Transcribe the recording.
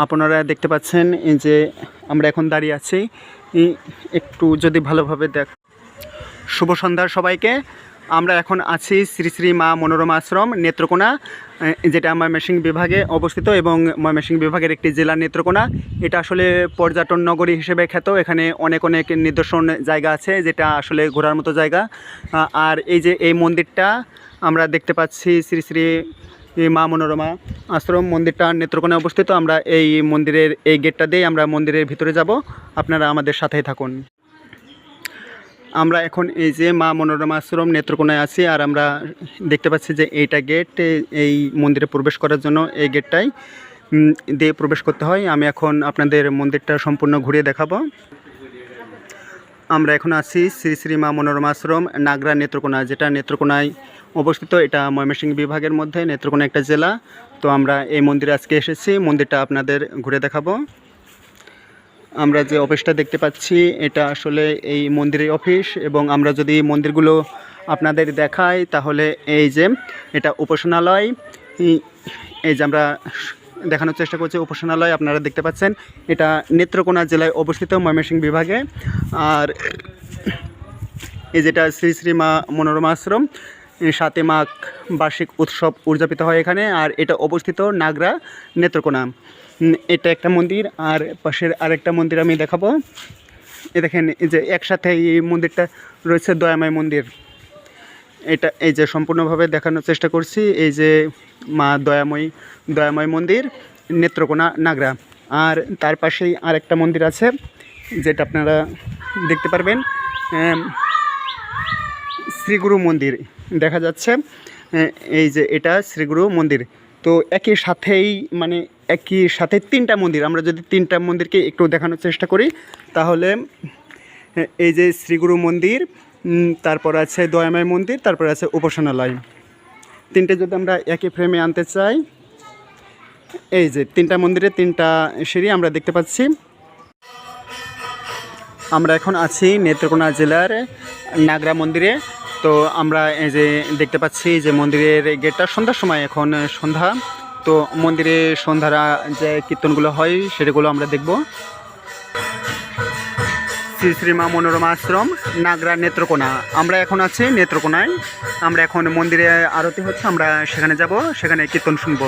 আপনারা দেখতে পাচ্ছেন এই যে আমরা এখন দাঁড়িয়ে আছি, একটু যদি ভালোভাবে শুভ সন্ধ্যা সবাইকে। আমরা এখন আছি শ্রী শ্রী মা মনোরমা আশ্রম নেত্রকোনা, যেটা ময়মনসিংহ বিভাগে অবস্থিত এবং ময়মনসিংহ বিভাগের একটি জেলা নেত্রকোনা। এটা আসলে পর্যটন নগরী হিসেবে খ্যাত। এখানে অনেক অনেক নিদর্শন জায়গা আছে, যেটা আসলে ঘোরার মতো জায়গা। আর এই যে এই মন্দিরটা আমরা দেখতে পাচ্ছি, শ্রী শ্রী মা মনোরমা আশ্রম মন্দিরটা নেত্রকোনায় অবস্থিত। আমরা এই মন্দিরের এই গেটটা দিয়ে আমরা মন্দিরের ভিতরে যাব, আপনারা আমাদের সাথেই থাকুন। আমরা এখন এই যে মা মনোরমা আশ্রম নেত্রকোনায় আছি, আর আমরা দেখতে পাচ্ছি যে এইটা গেট, এই মন্দিরে প্রবেশ করার জন্য এই গেটটাই দিয়ে প্রবেশ করতে হয়। আমি এখন আপনাদের মন্দিরটা সম্পূর্ণ ঘুরিয়ে দেখাবো। আমরা এখন আছি শ্রী শ্রী মা মনোরমা আশ্রম নাগরা নেত্রকোনা, যেটা নেত্রকোনায় অবস্থিত। এটা ময়মনসিংহ বিভাগের মধ্যে, নেত্রকোনা একটা জেলা। তো আমরা এই মন্দিরে আজকে এসেছি, মন্দিরটা আপনাদের ঘুরে দেখাবো। আমরা যে অফিসটা দেখতে পাচ্ছি এটা আসলে এই মন্দিরের অফিস, এবং আমরা যদি মন্দিরগুলো আপনাদের দেখাই তাহলে এই যে এটা উপাসনালয়, এই যে আমরা দেখানোর চেষ্টা করছি উপাসনালয়, আপনারা দেখতে পাচ্ছেন। এটা নেত্রকোনা জেলায় অবস্থিত ময়মনসিংহ বিভাগে। আর এই যেটা শ্রী শ্রী মা মনোরমা আশ্রম, 7 মাঘ বার্ষিক উৎসব উদযাপিত হয় এখানে। আর এটা অবস্থিত নাগরা নেত্রকোনা। এটা একটা মন্দির, আর পাশের আরেকটা মন্দির আমি দেখাবো। এ দেখেন এই যে একসাথে এই মন্দিরটা রয়েছে, দয়াময় মন্দির। এটা এই যে সম্পূর্ণভাবে দেখানোর চেষ্টা করছি। এই যে মা দয়াময় মন্দির নেত্রকোনা নাগরা। আর তার পাশেই আরেকটা মন্দির আছে, যেটা আপনারা দেখতে পারবেন, শ্রীগুরু মন্দির দেখা যাচ্ছে। এই যে এটা শ্রীগুরু মন্দির। তো একই সাথে 3টা মন্দির। আমরা যদি 3টা মন্দিরকে একটু দেখানোর চেষ্টা করি তাহলে এই যে শ্রীগুরু মন্দির, তারপর আছে দয়াময় মন্দির, তারপর আছে উপাসনালয়। 3টে যদি আমরা একই ফ্রেমে আনতে চাই, এই যে 3টা মন্দিরে 3টা সিঁড়ি আমরা দেখতে পাচ্ছি। আমরা এখন আছি নেত্রকোনা জেলার নাগরা মন্দিরে। তো আমরা এই যে দেখতে পাচ্ছি যে মন্দিরের গেটটা সন্ধ্যার সময়, এখন সন্ধ্যা। তো মন্দিরে সন্ধ্যারা যে কীর্তনগুলো হয় সেগুলো আমরা দেখব। শ্রী শ্রী মা মনোরমা আশ্রম নাগরা নেত্রকোনা। আমরা এখন আছি নেত্রকোনায়। আমরা এখন মন্দিরে আরতি হচ্ছে, আমরা সেখানে যাব, সেখানে কীর্তন শুনবো।